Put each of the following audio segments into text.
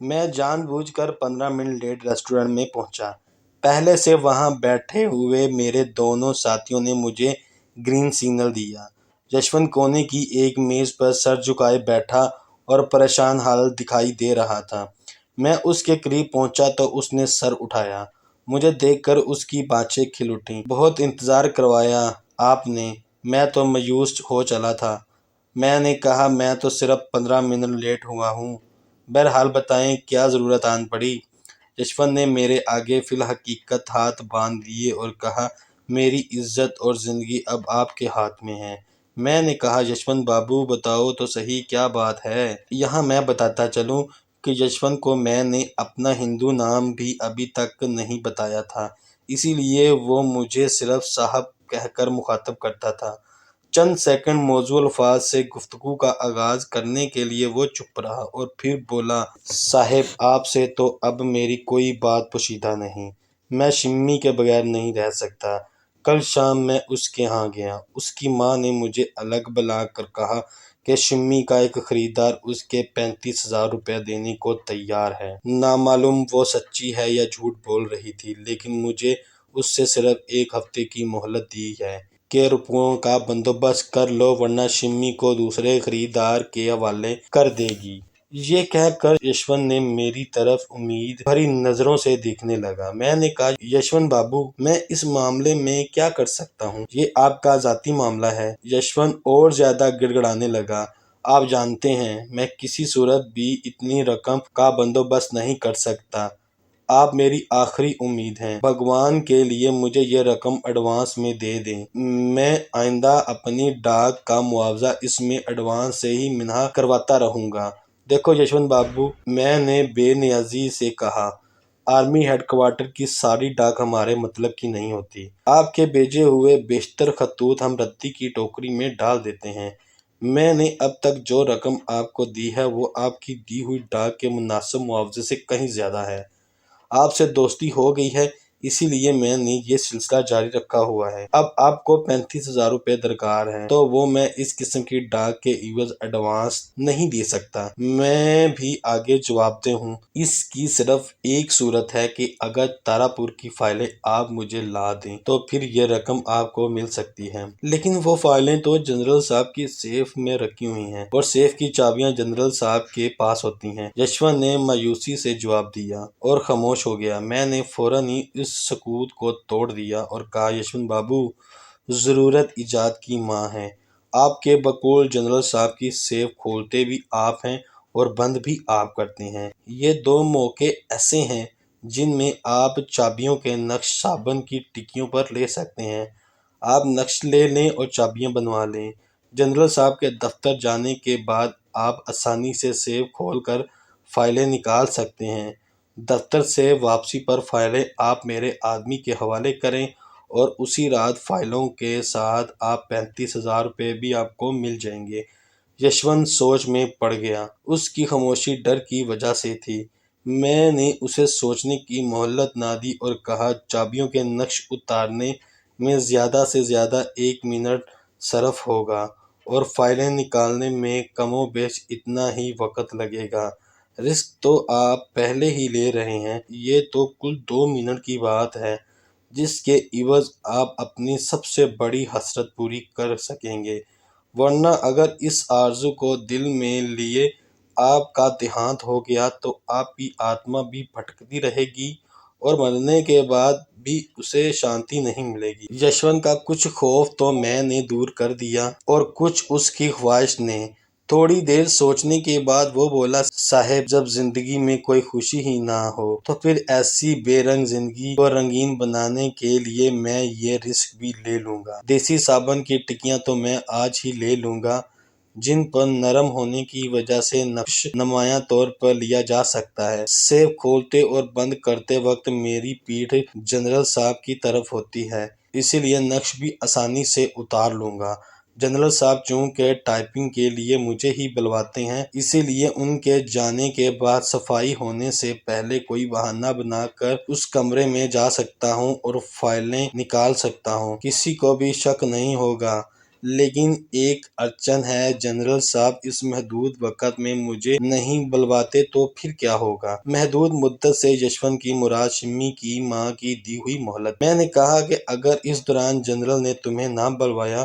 میں جان بوجھ کر 15 منٹ لیٹ ریسٹورینٹ میں پہنچا۔ پہلے سے وہاں بیٹھے ہوئے میرے دونوں ساتھیوں نے مجھے گرین سگنل دیا۔ یشونت کونے کی ایک میز پر سر جھکائے بیٹھا اور پریشان حالت دکھائی دے رہا تھا۔ میں اس کے قریب پہنچا تو اس نے سر اٹھایا۔ مجھے دیکھ کر اس کی بانچیں کھل اٹھیں۔ بہت انتظار کروایا آپ نے، میں تو مایوس ہو چلا تھا۔ میں نے کہا میں تو صرف 15 منٹ لیٹ ہوا ہوں۔ بہرحال بتائیں کیا ضرورت آن پڑی؟ یشونت نے میرے آگے فی الحقیقت ہاتھ باندھ لیے اور کہا میری عزت اور زندگی اب آپ کے ہاتھ میں ہے۔ میں نے کہا یشونت بابو بتاؤ تو صحیح کیا بات ہے؟ یہاں میں بتاتا چلوں کہ یشونت کو میں نے اپنا ہندو نام بھی ابھی تک نہیں بتایا تھا، اسی لیے وہ مجھے صرف صاحب کہہ کر مخاطب کرتا تھا۔ چند سیکنڈ موزوں الفاظ سے گفتگو کا آغاز کرنے کے لیے وہ چپ رہا اور پھر بولا صاحب آپ سے تو اب میری کوئی بات پوشیدہ نہیں، میں شمی کے بغیر نہیں رہ سکتا۔ کل شام میں اس کے ہاں گیا، اس کی ماں نے مجھے الگ بلا کر کہا کہ شمی کا ایک خریدار اس کے 35,000 روپے دینے کو تیار ہے۔ نامعلوم وہ سچی ہے یا جھوٹ بول رہی تھی، لیکن مجھے اس سے صرف 1 ہفتے کی مہلت دی ہے کہ روپوں کا بندوبست کر لو ورنہ شمی کو دوسرے خریدار کے حوالے کر دے گی۔ یہ کہہ کر یشونت نے میری طرف امید بھری نظروں سے دیکھنے لگا۔ میں نے کہا یشونت بابو میں اس معاملے میں کیا کر سکتا ہوں، یہ آپ کا ذاتی معاملہ ہے۔ یشونت اور زیادہ گڑ گڑانے لگا۔ آپ جانتے ہیں میں کسی صورت بھی اتنی رقم کا بندوبست نہیں کر سکتا، آپ میری آخری امید ہیں، بھگوان کے لیے مجھے یہ رقم ایڈوانس میں دے دیں، میں آئندہ اپنی ڈاک کا معاوضہ اس میں ایڈوانس سے ہی منہا کرواتا رہوں گا۔ دیکھو یشونت بابو میں نے بے نیازی سے کہا آرمی ہیڈ کوارٹر کی ساری ڈاک ہمارے مطلب کی نہیں ہوتی، آپ کے بھیجے ہوئے بیشتر خطوط ہم ردی کی ٹوکری میں ڈال دیتے ہیں۔ میں نے اب تک جو رقم آپ کو دی ہے وہ آپ کی دی ہوئی ڈاک کے مناسب معاوضے سے کہیں زیادہ ہے۔ آپ سے دوستی ہو گئی ہے اسی لیے میں نے یہ سلسلہ جاری رکھا ہوا ہے۔ اب آپ کو 35,000 روپے درکار ہیں تو وہ میں اس قسم کی ڈاک کے عوض ایڈوانس نہیں دے سکتا۔ میں بھی آگے جواب دہ ہوں، اس کی صرف ایک صورت ہے کہ اگر تارا پور کی فائلیں آپ مجھے لا دیں تو پھر یہ رقم آپ کو مل سکتی ہے، لیکن وہ فائلیں تو جنرل صاحب کی سیف میں رکھی ہوئی ہیں اور سیف کی چابیاں جنرل صاحب کے پاس ہوتی ہیں، یشونت نے مایوسی سے جواب دیا اور خاموش ہو گیا۔ میں نے فوراً ہی اس سکوت کو توڑ دیا اور کہا یشونت بابو ضرورت ایجاد کی ماں ہے، آپ کے بقول جنرل صاحب کی سیف کھولتے بھی آپ ہیں اور بند بھی آپ کرتے ہیں۔ یہ 2 موقع ایسے ہیں جن میں آپ چابیوں کے نقش صابن کی ٹکیوں پر لے سکتے ہیں، آپ نقش لے لیں اور چابیاں بنوا لیں۔ جنرل صاحب کے دفتر جانے کے بعد آپ آسانی سے سیف کھول کر فائلیں نکال سکتے ہیں۔ دفتر سے واپسی پر فائلیں آپ میرے آدمی کے حوالے کریں اور اسی رات فائلوں کے ساتھ آپ 35,000 روپے بھی آپ کو مل جائیں گے۔ یشونت سوچ میں پڑ گیا، اس کی خاموشی ڈر کی وجہ سے تھی۔ میں نے اسے سوچنے کی مہلت نہ دی اور کہا چابیوں کے نقش اتارنے میں زیادہ سے زیادہ 1 منٹ صرف ہوگا اور فائلیں نکالنے میں کم و بیش اتنا ہی وقت لگے گا، رسک تو آپ پہلے ہی لے رہے ہیں، یہ تو کل 2 منٹ کی بات ہے جس کے عوض آپ اپنی سب سے بڑی حسرت پوری کر سکیں گے، ورنہ اگر اس آرزو کو دل میں لیے آپ کا دیہانت ہو گیا تو آپ کی آتما بھی بھٹکتی رہے گی اور مرنے کے بعد بھی اسے شانتی نہیں ملے گی۔ یشونت کا کچھ خوف تو میں نے دور کر دیا اور کچھ اس کی خواہش نے۔ تھوڑی دیر سوچنے کے بعد وہ بولا صاحب جب زندگی میں کوئی خوشی ہی نہ ہو تو پھر ایسی بے رنگ زندگی کو رنگین بنانے کے لیے میں یہ رسک بھی لے لوں گا۔ دیسی صابن کی ٹکیاں تو میں آج ہی لے لوں گا جن پر نرم ہونے کی وجہ سے نقش نمایاں طور پر لیا جا سکتا ہے۔ سیف کھولتے اور بند کرتے وقت میری پیٹھ جنرل صاحب کی طرف ہوتی ہے، اسی لیے نقش بھی آسانی سے اتار لوں گا۔ جنرل صاحب چونکہ ٹائپنگ کے لیے مجھے ہی بلواتے ہیں اسی لیے ان کے جانے کے بعد صفائی ہونے سے پہلے کوئی بہانہ بنا کر اس کمرے میں جا سکتا ہوں اور فائلیں نکال سکتا ہوں، کسی کو بھی شک نہیں ہوگا لیکن ایک اڑچن ہے جنرل صاحب، اس محدود وقت میں مجھے نہیں بلواتے تو پھر کیا ہوگا؟ محدود مدت سے یشونت کی مراد شمی کی ماں کی دی ہوئی مہلت۔ میں نے کہا کہ اگر اس دوران جنرل نے تمہیں نہ بلوایا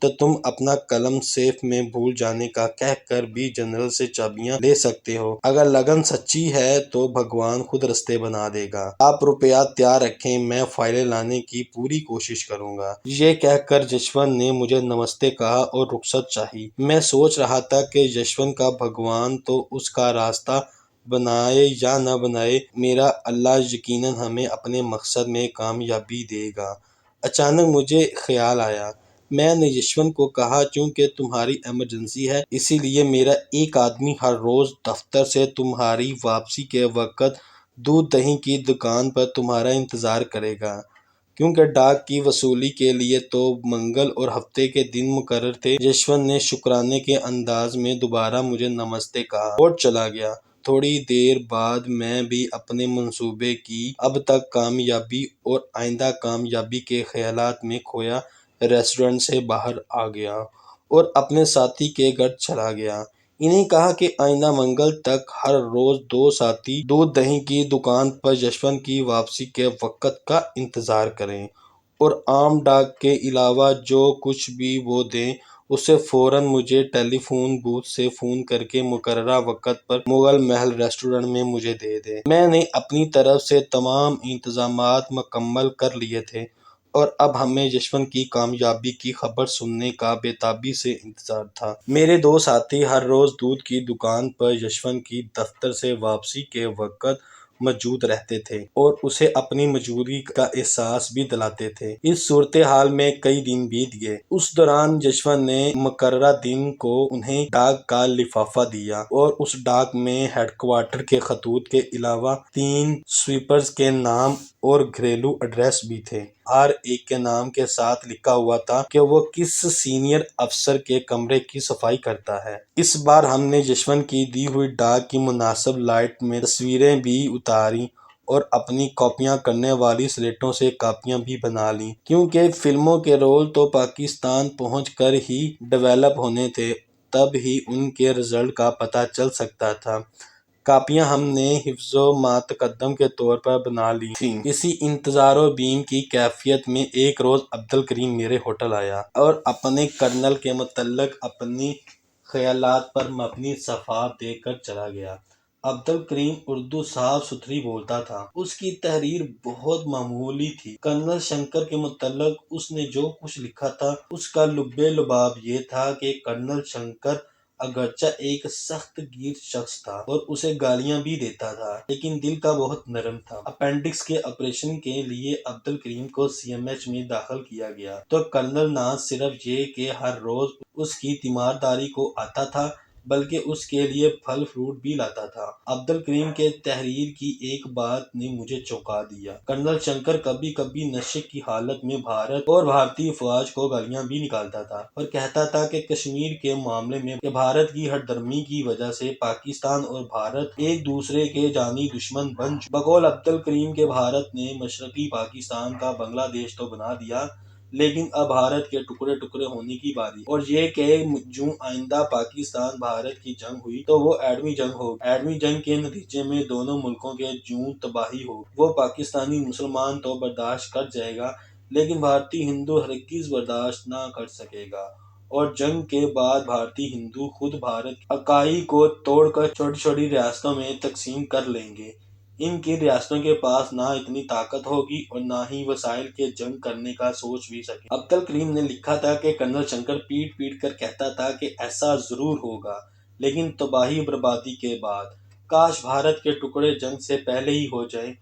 تو تم اپنا قلم سیف میں بھول جانے کا کہہ کر بھی جنرل سے چابیاں لے سکتے ہو۔ اگر لگن سچی ہے تو بھگوان خود رستے بنا دے گا۔ آپ روپیہ تیار رکھیں، میں فائلیں لانے کی پوری کوشش کروں گا۔ یہ کہہ کر یشونت نے مجھے نمستے کہا اور رخصت چاہی۔ میں سوچ رہا تھا کہ یشونت کا بھگوان تو اس کا راستہ بنائے یا نہ بنائے، میرا اللہ یقیناً ہمیں اپنے مقصد میں کامیابی دے گا۔ اچانک مجھے خیال آیا۔ میں نے یشونت کو کہا چونکہ تمہاری ایمرجنسی ہے اسی لیے میرا ایک آدمی ہر روز دفتر سے تمہاری واپسی کے وقت دودھ دہی کی دکان پر تمہارا انتظار کرے گا۔ کیونکہ ڈاک کی وصولی کے لیے تو منگل اور ہفتے کے دن مقرر تھے۔ یشونت نے شکرانے کے انداز میں دوبارہ مجھے نمستے کہا اور چلا گیا۔ تھوڑی دیر بعد میں بھی اپنے منصوبے کی اب تک کامیابی اور آئندہ کامیابی کے خیالات میں کھویا ریسٹورانٹ سے باہر آ گیا اور اپنے ساتھی کے گھر چلا گیا۔ انہیں کہا کہ آئندہ منگل تک ہر روز 2 ساتھی دودھ دہی کی دکان پر یشونت کی واپسی کے وقت کا انتظار کریں اور عام ڈاک کے علاوہ جو کچھ بھی وہ دیں اسے فوراً مجھے ٹیلی فون بوتھ سے فون کر کے مقررہ وقت پر مغل محل ریسٹورانٹ میں مجھے دے دیں۔ میں نے اپنی طرف سے تمام انتظامات مکمل کر لیے تھے اور اب ہمیں یشونت کی کامیابی کی خبر سننے کا بے تابی سے انتظار تھا۔ میرے 2 ساتھی ہر روز دودھ کی دکان پر یشونت کی دفتر سے واپسی کے وقت موجود رہتے تھے اور اسے اپنی موجودگی کا احساس بھی دلاتے تھے۔ اس صورتحال میں کئی دن بیت گئے۔ اس دوران یشونت نے مقررہ دن کو انہیں ڈاک کا لفافہ دیا اور اس ڈاک میں ہیڈ کوارٹر کے خطوط کے علاوہ 3 سویپرز کے نام اور گھریلو ایڈریس بھی تھے۔ ہر ایک کے نام کے ساتھ لکھا ہوا تھا کہ وہ کس سینئر افسر کے کمرے کی صفائی کرتا ہے۔ اس بار ہم نے یشونت کی دی ہوئی ڈاک کی مناسب لائٹ میں تصویریں بھی اتاریں اور اپنی کاپیاں کرنے والی سلیٹوں سے کاپیاں بھی بنا لیں، کیونکہ فلموں کے رول تو پاکستان پہنچ کر ہی ڈیولپ ہونے تھے، تب ہی ان کے رزلٹ کا پتہ چل سکتا تھا۔ کاپیاں ہم نے حفظ و متقدم کے طور پر بنا لی تھیں۔ اسی انتظار و بیم کی کیفیت میں ایک روز عبدالکریم میرے ہوٹل آیا اور اپنے کرنل کے متعلق اپنے خیالات پر مبنی صفحات دے کر چلا گیا۔ عبدالکریم اردو صاف ستھری بولتا تھا۔ اس کی تحریر بہت معمولی تھی۔ کرنل شنکر کے متعلق اس نے جو کچھ لکھا تھا اس کا لب لباب یہ تھا کہ کرنل شنکر اگرچہ ایک سخت گیر شخص تھا اور اسے گالیاں بھی دیتا تھا لیکن دل کا بہت نرم تھا۔ اپینڈکس کے آپریشن کے لیے عبدالکریم کو CMH میں داخل کیا گیا تو کرنل نہ صرف یہ کہ ہر روز اس کی تیمارداری کو آتا تھا بلکہ اس کے لیے پھل فروٹ بھی لاتا تھا۔ عبدالکریم کے تحریر کی ایک بات نے مجھے چونکا دیا۔ کرنل شنکر کبھی کبھی نشے کی حالت میں بھارت اور بھارتی افواج کو گالیاں بھی نکالتا تھا اور کہتا تھا کہ کشمیر کے معاملے میں کہ بھارت کی ہٹ درمی کی وجہ سے پاکستان اور بھارت ایک دوسرے کے جانی دشمن بن چکے۔ بقول عبدالکریم کے بھارت نے مشرقی پاکستان کا بنگلہ دیش تو بنا دیا لیکن اب بھارت کے ٹکڑے ٹکڑے ہونے کی باری، اور یہ کہ جو آئندہ پاکستان بھارت کی جنگ ہوئی تو وہ ایٹمی جنگ ہوگی۔ ایٹمی جنگ کے نتیجے میں دونوں ملکوں کے جو تباہی ہوگی وہ پاکستانی مسلمان تو برداشت کر جائے گا لیکن بھارتی ہندو ہرگز برداشت نہ کر سکے گا، اور جنگ کے بعد بھارتی ہندو خود بھارت کی اکائی کو توڑ کر چھوٹی چھوٹی ریاستوں میں تقسیم کر لیں گے۔ ان کی ریاستوں کے پاس نہ اتنی طاقت ہوگی اور نہ ہی وسائل کے جنگ کرنے کا سوچ بھی سکیں۔ عبدالکریم نے لکھا تھا کہ کرنل شنکر پیٹ پیٹ کر کہتا تھا کہ ایسا ضرور ہوگا لیکن تباہی بربادی کے بعد، کاش بھارت کے ٹکڑے جنگ سے پہلے ہی ہو جائیں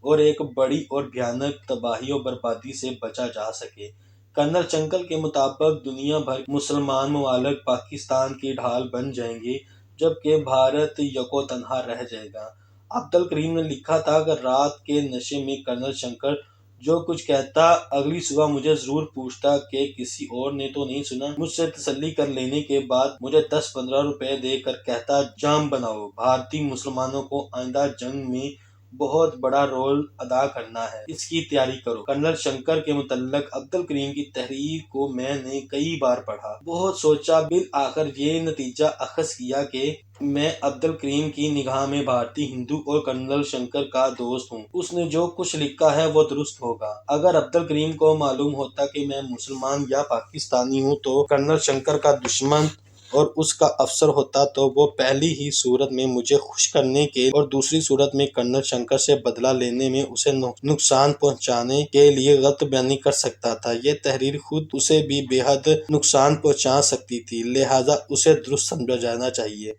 اور ایک بڑی اور بھیانک تباہی و بربادی سے بچا جا سکے۔ کرنل شنکر کے مطابق دنیا بھر کے مسلمان ممالک پاکستان کی ڈھال بن جائیں گے جبکہ بھارت یکو تنہا رہ جائے گا۔ عبدالکریم نے لکھا تھا کہ رات کے نشے میں کرنل شنکر جو کچھ کہتا اگلی صبح مجھے ضرور پوچھتا کہ کسی اور نے تو نہیں سنا۔ مجھ سے تسلی کر لینے کے بعد مجھے 10-15 روپے دے کر کہتا جام بناؤ، بھارتی مسلمانوں کو آئندہ جنگ میں بہت بڑا رول ادا کرنا ہے، اس کی تیاری کرو۔ کرنل شنکر کے متعلق عبدالکریم کی تحریر کو میں نے کئی بار پڑھا، بہت سوچا، بالآخر یہ نتیجہ اخذ کیا کہ میں عبدالکریم کی نگاہ میں بھارتی ہندو اور کرنل شنکر کا دوست ہوں۔ اس نے جو کچھ لکھا ہے وہ درست ہوگا۔ اگر عبدالکریم کو معلوم ہوتا کہ میں مسلمان یا پاکستانی ہوں تو کرنل شنکر کا دشمن اور اس کا افسر ہوتا تو وہ پہلی ہی صورت میں مجھے خوش کرنے کے اور دوسری صورت میں کرنل شنکر سے بدلہ لینے میں اسے نقصان پہنچانے کے لیے غلط بیانی کر سکتا تھا۔ یہ تحریر خود اسے بھی بے حد نقصان پہنچا سکتی تھی، لہٰذا اسے درست سمجھا جانا چاہیے۔